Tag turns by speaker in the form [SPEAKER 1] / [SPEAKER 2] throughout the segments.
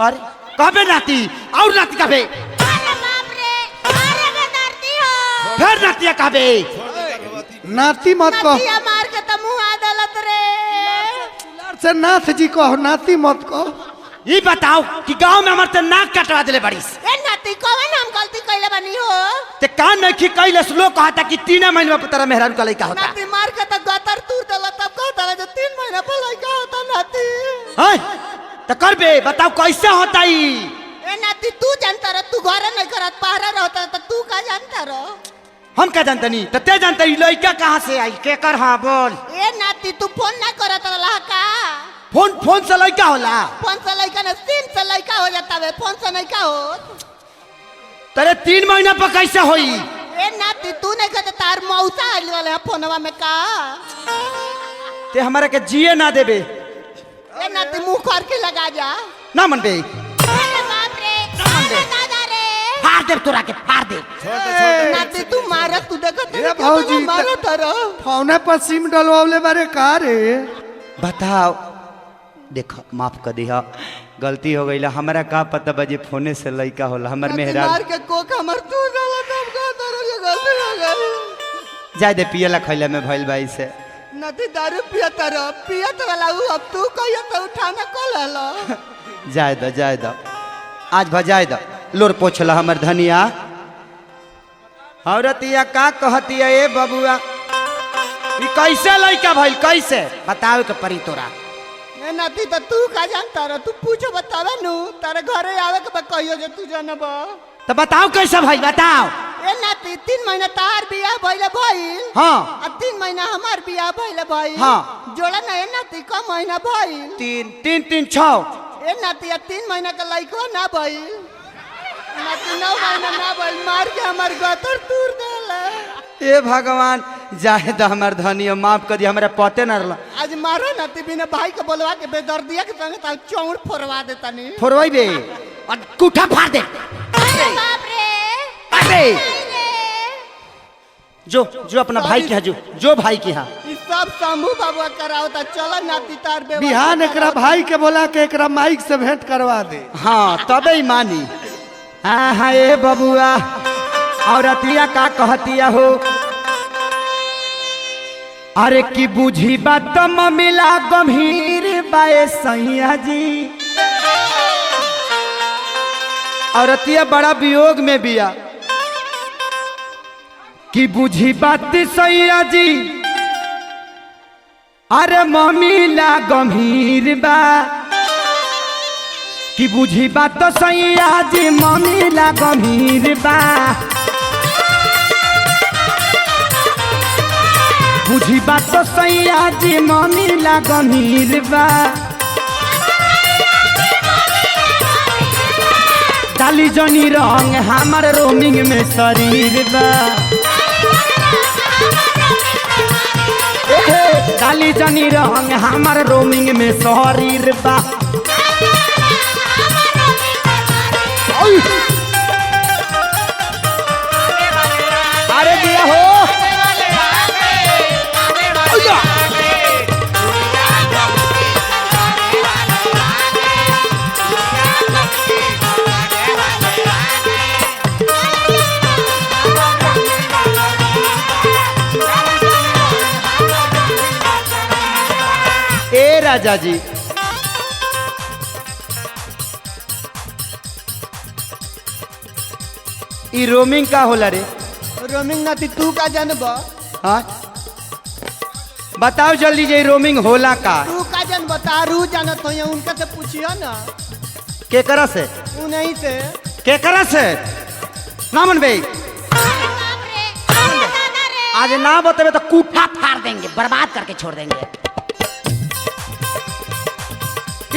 [SPEAKER 1] अरे कबे नाती और नाती कबे
[SPEAKER 2] अरे बाप रे अरे बेदर्दी हो
[SPEAKER 1] फिर नातिया कबे
[SPEAKER 3] नाती मत कहो
[SPEAKER 2] नतिया मार के त मुंह आदलत रे
[SPEAKER 3] से नाथ जी कहो नाती मत कहो।
[SPEAKER 1] ये बताओ कि गांव में हमारे नाक कटवा दिले बड़ीस
[SPEAKER 2] ए नाती कौन हम गलती कइले बनी हो
[SPEAKER 1] ते कान नहीं कैले लोग कहता कि 3 महीने में तेरा मेहरारू का लड़का होता
[SPEAKER 2] नाती मार के त गतर तूर देला तब कहता जो 3 महीना पर लड़का होता नाती
[SPEAKER 1] है तो करबे बताओ कैसे होता ही
[SPEAKER 2] ए नाती तू जानता रे तू घर नहीं करत पहरा रहता त तू का जानता रो
[SPEAKER 1] हम क्या जानते नहीं तो ते जानते लड़का कहाँ से आई के कर हाँ बोल
[SPEAKER 2] ए नाती तू फोन ना करत रहा का
[SPEAKER 1] फोन से लड़का होला
[SPEAKER 2] फोन से लड़का ना सिम से लड़का हो जाता है फोन से नहीं का हो
[SPEAKER 1] तेरे 3 महीना पर कैसे होई
[SPEAKER 2] ए नाती तू नहीं कहते तार मौसा आइल वाले फोनवा में का
[SPEAKER 1] ते हमारे के जिए ना देबे
[SPEAKER 2] ए नाती मुंह कर के लगा जा
[SPEAKER 1] ना मन बे
[SPEAKER 2] अरे बाप रे अरे दादा रे
[SPEAKER 1] फाड़ दे तोरा के फाड़ दे
[SPEAKER 2] नाती तू मारत तू देखत
[SPEAKER 3] ए भौजी
[SPEAKER 2] मारत रो
[SPEAKER 3] फोने पर सिम डलवावले बारे का रे
[SPEAKER 1] बताओ देखो माफ कर दिया गलती हो गई हमारा का पता बजे फोने से लड़का होला हमर मेहरा
[SPEAKER 2] मार के कोक हमर तू डाला तब का तारो ये गलती हो गई
[SPEAKER 1] जाय दे पियला खैला में भइल भाई से
[SPEAKER 2] नाती दारू पियत रो पियत वाला उ अब तू कहियो तो उठाना को लेलो
[SPEAKER 1] जाय दो आज भजाय दो लोर पोछला हमर धनिया औरतिया का कहतिया ए बबुआ ई कैसे लड़का भइल कैसे बताओ के परी तोरा
[SPEAKER 2] ए नाती तो तू का जानता रो तू पूछो बतावे नु तारे घरे आवे के कहियो जे तू जानब
[SPEAKER 1] तो बताओ कैसे भइल बताओ
[SPEAKER 2] ए नाती 3 महीना तार बियाह भइले भइल
[SPEAKER 1] हाँ
[SPEAKER 2] आ 3 महीना हमार बियाह भइले भइल
[SPEAKER 1] हाँ।
[SPEAKER 2] जोड़ा ना ए नाती का महीना भइल
[SPEAKER 1] 3 6
[SPEAKER 2] ए नाती 3 महीना का लइको ना भइल नाती 9 महीना ना भइल मार के हमार गतर तूर देले
[SPEAKER 1] ए भगवान जाहे द हमर धनिया माफ कर दिया हमरा पते न रहला
[SPEAKER 2] आज मारो नाती बिना भाई के बोलवा के बेदर्दिया के संग ताल चौड़ फोड़वा देता नी
[SPEAKER 1] फोरवाई बे और कुठा फाड़ दे
[SPEAKER 2] अरे बाप रे
[SPEAKER 1] अरे जो अपना भाई के यहाँ जो भाई के यहाँ
[SPEAKER 2] ई सब शंभू बाबा करावता चलो नाती तार बे
[SPEAKER 3] बिहान एकरा भाई के बोला के एकरा माइक से भेंट करवा दे।
[SPEAKER 1] हाँ तबे ही मानी हाँ हाँ ए बबुआ औरतिया का कहतिया हो अरे की बुझी बात मिला गंभीर बाए सैया जी औरतिया बड़ा वियोग में बिया कि बुझी बात सैया जी अरे मम्मीला गंभीर बा कि बुझी बात सैया जी मम्मीला गंभीर बा बुझी बात सैया जी मम्मीला गंभीर बा डाली जनी रंग हमार रोमिंग में शरीर बा डाली जनी रंग हमार रोमिंग में शरीर बा अरे दिया हो ए राजा जी ई रोमिंग का होला रे
[SPEAKER 2] रोमिंग नाती तू का जानब
[SPEAKER 1] हाँ बताओ जल्दी जे रोमिंग होला का
[SPEAKER 2] तू का जान बता रू जानत हो उनका से पूछियो ना
[SPEAKER 1] केकरा से
[SPEAKER 2] उन्हीं से
[SPEAKER 1] केकरा से ना मन भाई आज ना बतावे तो कूठा फाड़ देंगे बर्बाद करके छोड़ देंगे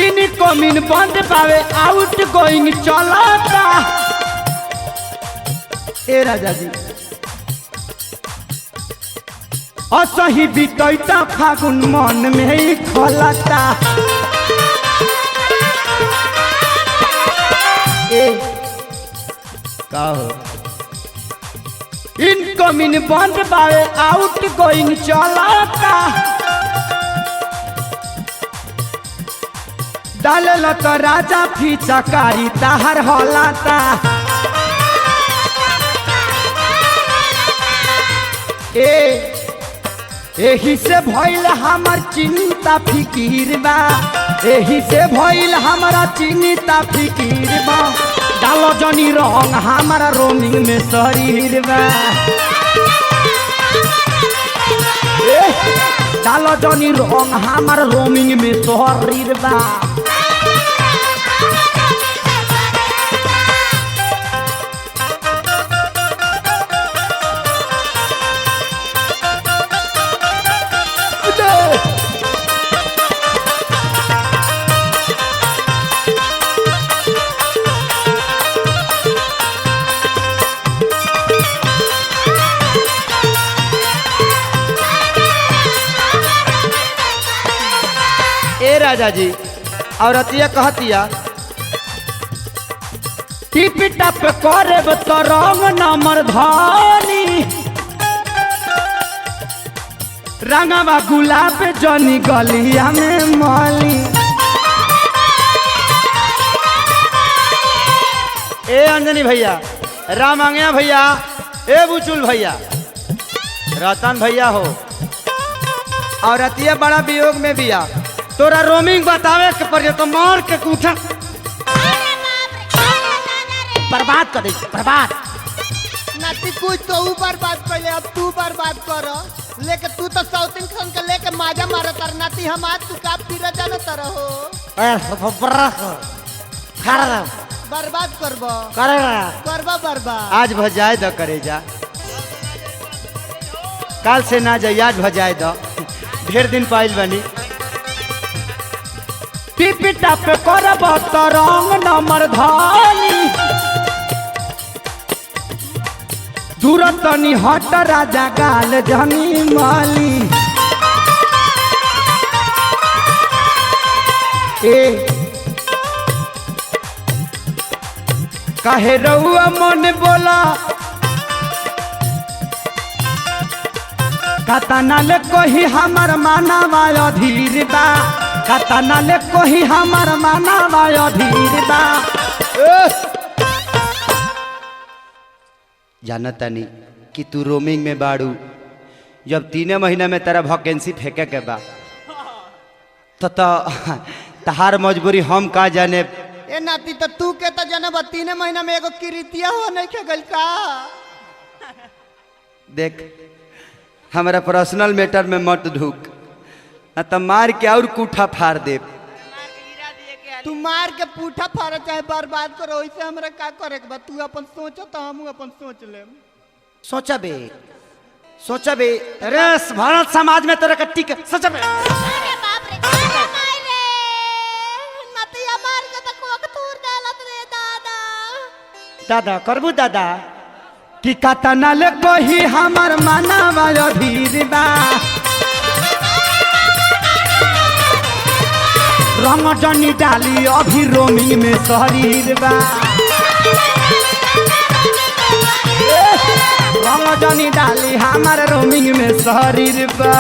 [SPEAKER 1] इनको मिन बंद पावे आउट गोइंग चलाता ए राजा जी असही बीतैता फागुन मन में ही खोलता ए का हो इनको मिन बंद पावे आउट गोइंग चलाता डालल तो राजा फीचकारी ताहर हलाता एही से भइल हमर चिंता फिकीर बा एही से भइल हमारा चिंता फिकीर बा डालो जनी रंग हमारा रोमिंग में शरीर बा डालो जनी रंग हमारा रोमिंग में शरीर बा ए राजा जी औरतिया कहतिया टिप टप करब तो रंग नंबर धानी रंगवा गुलाब जनी गलिया में माली ए अंजनी भैया राम आंगया भैया ए बुचुल भैया रतन भैया हो औरतिया बड़ा वियोग में बिया तोरा रोमिंग बतावे के पड़े तो मार के कूठा बर्बाद कर दे बर्बाद
[SPEAKER 2] नाती कुछ तो ऊ बर्बाद कर अब तू बर्बाद कर लेके तू तो साउथिंग खान के लेके माजा मारत तर नाती हम आज तू का फिर जाना तर हो बर्बाद करबो करबो बर्बाद
[SPEAKER 1] आज भजाए द करे जा काल से ना जाए आज भजाए द ढेर दिन पाइल बनी टिप टप करब तो रंग नंबर धानी दूर तनी हट राजा गाल जनी माली ए काहे रउआ मन बोला कतना ले कोही हमर मानवा अधीर बा कतना ले कोही हमर मानवा अधीर बा जानता नहीं कि तू रोमिंग में बाड़ू जब 3 महीना में तेरा वैकेंसी फेंके के बा तो तहार मजबूरी हम का जाने
[SPEAKER 2] ए नाती तो तू के तो जनब 3 महीना में एगो किरितिया हो नहीं के गइल का
[SPEAKER 1] देख हमारा पर्सनल मैटर में मत ढूक न तो मार के और कूठा फाड़ दे
[SPEAKER 2] तू मार के पूठा फाड़ चाहे बर्बाद करो वैसे हमरा का करे के बा तू अपन सोचो तो हम अपन सोच लेम
[SPEAKER 1] सोचा बे अरे भारत समाज में तोरा कट्टी के सोचा बे
[SPEAKER 4] अरे बाप रे क्या माय रे नतिया मार के त कोक तूर डालत रे दादा
[SPEAKER 1] दादा करबू दादा कि कतना ले कोही हमर मानवा अधीर बा रंग जनी डाली अभी रोमिंग में शरीर बा रंग जनी डाली हमार रोमिंग में शरीर बा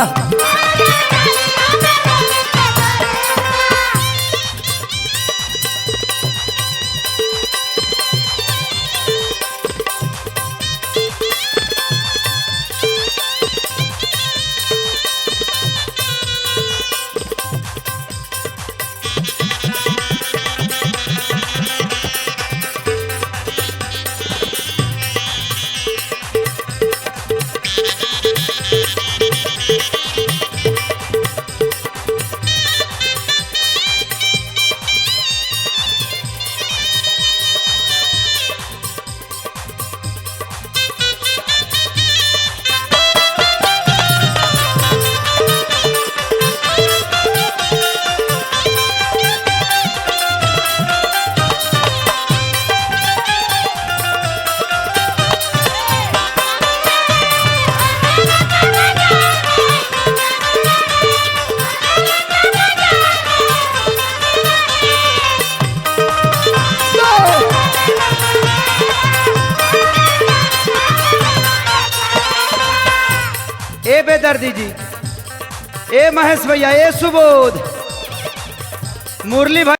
[SPEAKER 1] ए बेदर्दी जी, ए महेश भैया, ए सुबोध, मुरली भाई।